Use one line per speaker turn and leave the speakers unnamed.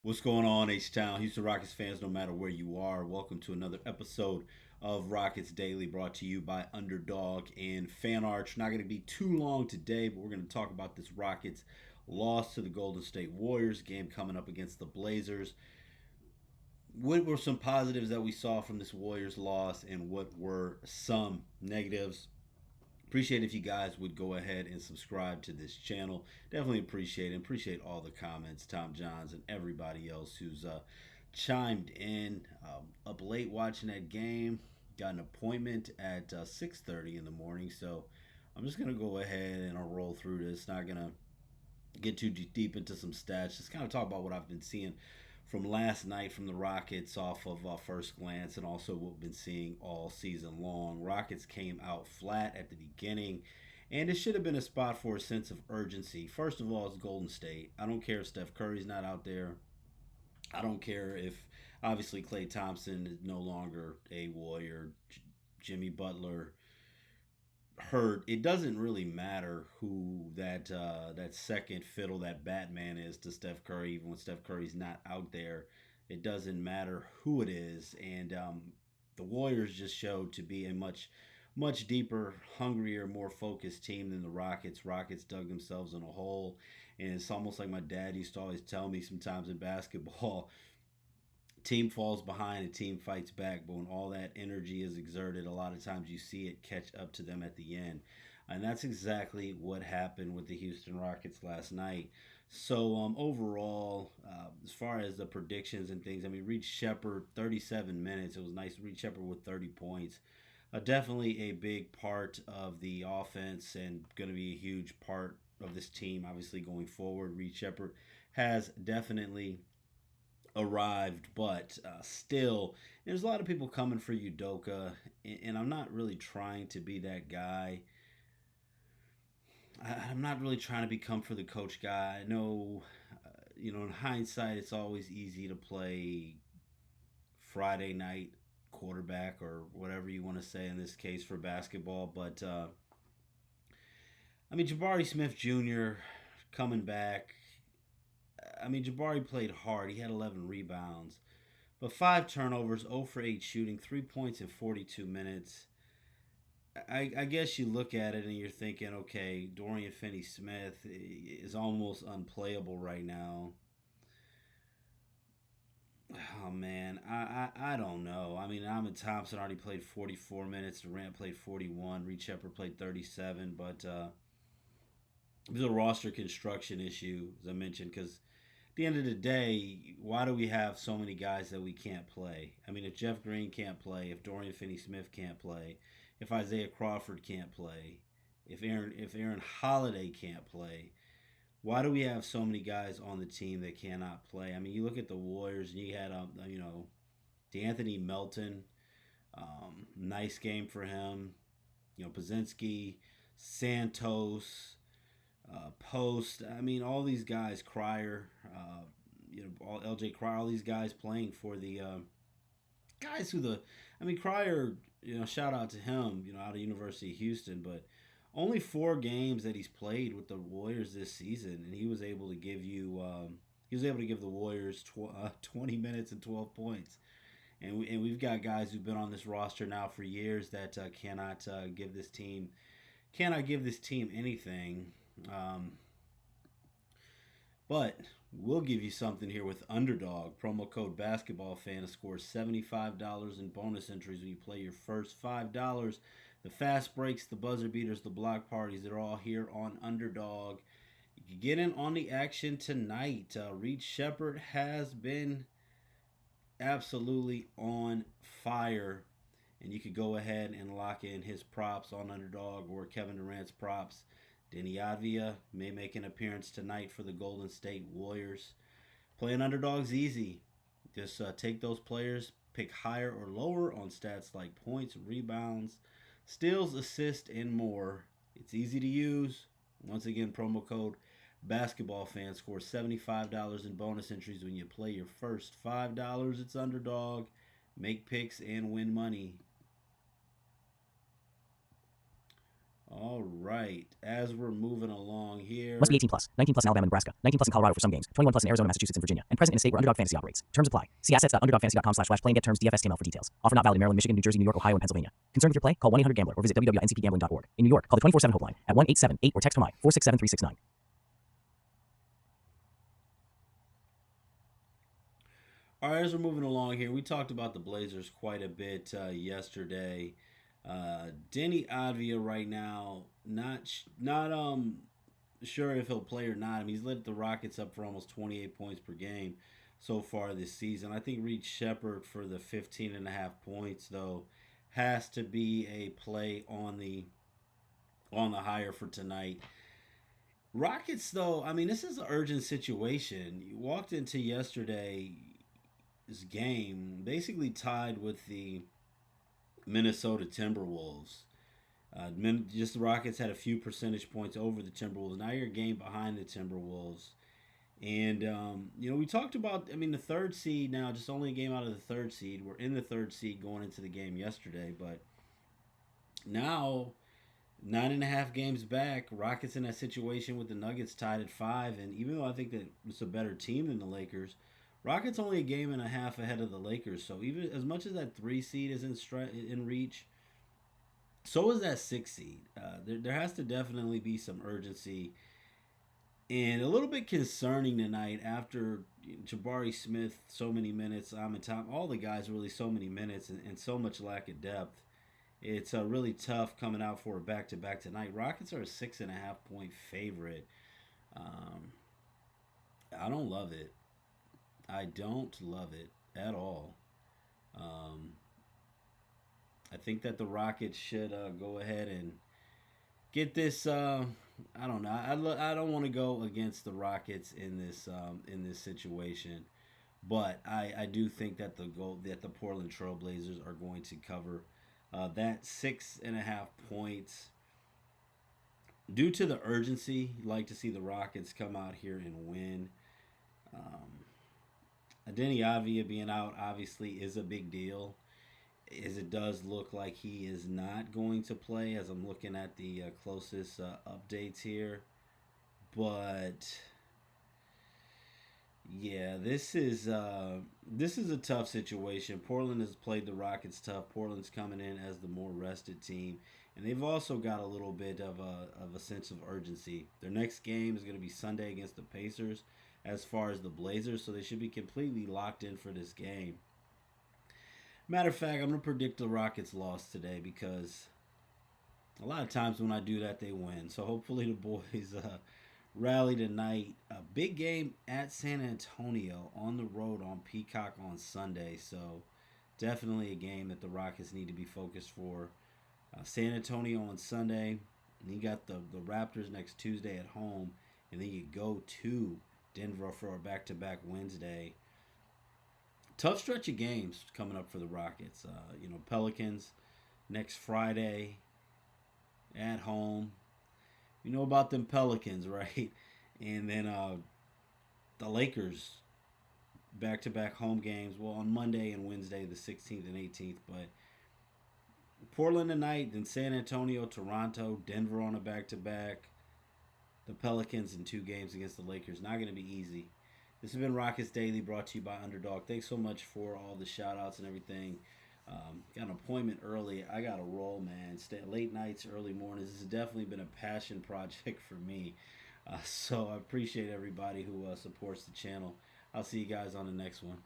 What's going on, H-Town? Houston Rockets fans, no matter where you are, welcome to another episode of Rockets Daily brought to you by Underdog and Fan Arch. Not going to be too long today, but we're going to talk about this Rockets loss to the Golden State Warriors game coming up against the Blazers. What were some positives that we saw from this Warriors loss, and what were some negatives? Appreciate if you guys would go ahead and subscribe to this channel. Definitely appreciate it. Appreciate all the comments, Tom Johns and everybody else who's chimed in. Up late watching that game. Got an appointment at 6:30 in the morning, so I'm just gonna go ahead and I'll roll through this. Not gonna get too deep into some stats. Just kind of talk about what I've been seeing from last night from the Rockets off of first glance, and also what we've been seeing all season long. Rockets came out flat at the beginning, and it should have been a spot for a sense of urgency. First of all, it's Golden State. I don't care if Steph Curry's not out there. I don't care if obviously Klay Thompson is no longer a Warrior. Jimmy Butler hurt. It doesn't really matter who that second fiddle, that Batman is to Steph Curry. Even when Steph Curry's not out there, it doesn't matter who it is. And the Warriors just showed to be a much deeper, hungrier, more focused team than the Rockets. Rockets dug themselves in a hole, and it's almost like my dad used to always tell me sometimes in basketball. Team falls behind, a team fights back, but when all that energy is exerted, a lot of times you see it catch up to them at the end. And that's exactly what happened with the Houston Rockets last night. So overall, as far as the predictions and things, I mean, Reed Shepard, 37 minutes. It was nice. Reed Shepard with 30 points. Definitely a big part of the offense and going to be a huge part of this team, obviously, going forward. Reed Shepard has definitely arrived, but still, there's a lot of people coming for Udoka, and I'm not really trying to be that guy. I'm not really trying to become for the coach guy. I know, in hindsight, it's always easy to play Friday night quarterback or whatever you want to say in this case for basketball, but I mean, Jabari Smith Jr. coming back. I mean, Jabari played hard. He had 11 rebounds. But 5 turnovers, 0 for 8 shooting, 3 points in 42 minutes. I guess you look at it and you're thinking, okay, Dorian Finney Smith is almost unplayable right now. Oh man, I don't know. I mean, Ahmed Thompson already played 44 minutes. Durant played 41. Reed Shepard played 37. But it was a roster construction issue, as I mentioned, because at the end of the day, why do we have so many guys that we can't play? I mean, if Jeff Green can't play, if Dorian Finney-Smith can't play, if Isaiah Crawford can't play, if Aaron Holiday can't play, why do we have so many guys on the team that cannot play? I mean, you look at the Warriors, and you had D'Anthony Melton, nice game for him. Pazinski, Santos, Post. I mean, all these guys, Cryer, all LJ Cryer, all these guys playing for the guys who the. I mean, Cryer. Shout out to him. Out of University of Houston, but only 4 games that he's played with the Warriors this season, and he was able to give you. He was able to give the Warriors 20 minutes and 12 points. And we've got guys who've been on this roster now for years that cannot give this team anything. Um, but we'll give you something here with Underdog. Promo code Basketball Fan to score $75 in bonus entries when you play your first $5. The fast breaks, the buzzer beaters, the block parties, they're all here on Underdog. You can get in on the action tonight. Reed Shepard has been absolutely on fire. And you could go ahead and lock in his props on Underdog or Kevin Durant's props. Denny Advia may make an appearance tonight for the Golden State Warriors. Playing Underdog's easy. Just take those players, pick higher or lower on stats like points, rebounds, steals, assists, and more. It's easy to use. Once again, promo code Basketball Fans score $75 in bonus entries when you play your first $5. It's Underdog. Make picks and win money. All right. As we're moving along
Must be
here,
18 plus. 19 plus in Alabama and Nebraska. 19 plus in Colorado for some games. 21 plus in Arizona, Massachusetts, and Virginia. And present in a state where Underdog Fantasy operates. Terms apply. See assets.underdogfantasy.com/playing get terms DFSTML for details. Offer not valid in Maryland, Michigan, New Jersey, New York, Ohio, and Pennsylvania. Concerned with your play? Call 1-800-GAMBLER or visit www.ncpgambling.org. In New York, call the 24/7 helpline at 1-878 or text PMI 467-369.
all right, as we're moving along here, we talked about the Blazers quite a bit yesterday. Denny Avdia right now, not sure if he'll play or not. I mean, he's led the Rockets up for almost 28 points per game so far this season. I think Reed Shepard for the 15 and a half points though has to be a play on the higher for tonight. Rockets though, I mean, this is an urgent situation. You walked into yesterday's game basically tied with the Minnesota Timberwolves. Just the Rockets had a few percentage points over the Timberwolves. Now you're a game behind the Timberwolves. And, we talked about, I mean, the third seed now, just only a game out of the third seed. We're in the third seed going into the game yesterday. But now, 9.5 games back, Rockets in that situation with the Nuggets tied at 5. And even though I think that it's a better team than the Lakers, Rockets only a game and a half ahead of the Lakers. So even as much as that 3 seed is in reach, so is that 6 seed. There has to definitely be some urgency and a little bit concerning tonight after Jabari Smith so many minutes, Ahmed Tom, all the guys really so many minutes and so much lack of depth. It's really tough coming out for a back to back tonight. Rockets are a 6.5 point favorite. Um, I don't love it. I don't love it at all. Um, I think that the Rockets should go ahead and get this. I don't know. I don't want to go against the Rockets in this situation, but I do think that the Portland Trailblazers are going to cover that 6.5 points due to the urgency. You'd like to see the Rockets come out here and win. Um, Denny Avia being out obviously is a big deal, as it does look like he is not going to play as I'm looking at the closest updates here. But yeah, this is a tough situation. Portland has played the Rockets tough. Portland's coming in as the more rested team, and they've also got a little bit of a sense of urgency. Their next game is going to be Sunday against the Pacers. As far as the Blazers, so they should be completely locked in for this game. Matter of fact, I'm going to predict the Rockets loss today because a lot of times when I do that, they win. So hopefully the boys rally tonight. A big game at San Antonio on the road on Peacock on Sunday. So definitely a game that the Rockets need to be focused for. San Antonio on Sunday. And you got the Raptors next Tuesday at home. And then you go to Denver for a back-to-back Wednesday. Tough stretch of games coming up for the Rockets. Pelicans next Friday at home. You know about them Pelicans, right? And then the Lakers back to back home games. Well, on Monday and Wednesday, the 16th and 18th. But Portland tonight, then San Antonio, Toronto, Denver on a back to back. The Pelicans in 2 games against the Lakers. Not going to be easy. This has been Rockets Daily brought to you by Underdog. Thanks so much for all the shout outs and everything. Got an appointment early. I got to roll, man. Late nights, early mornings. This has definitely been a passion project for me. So I appreciate everybody who supports the channel. I'll see you guys on the next one.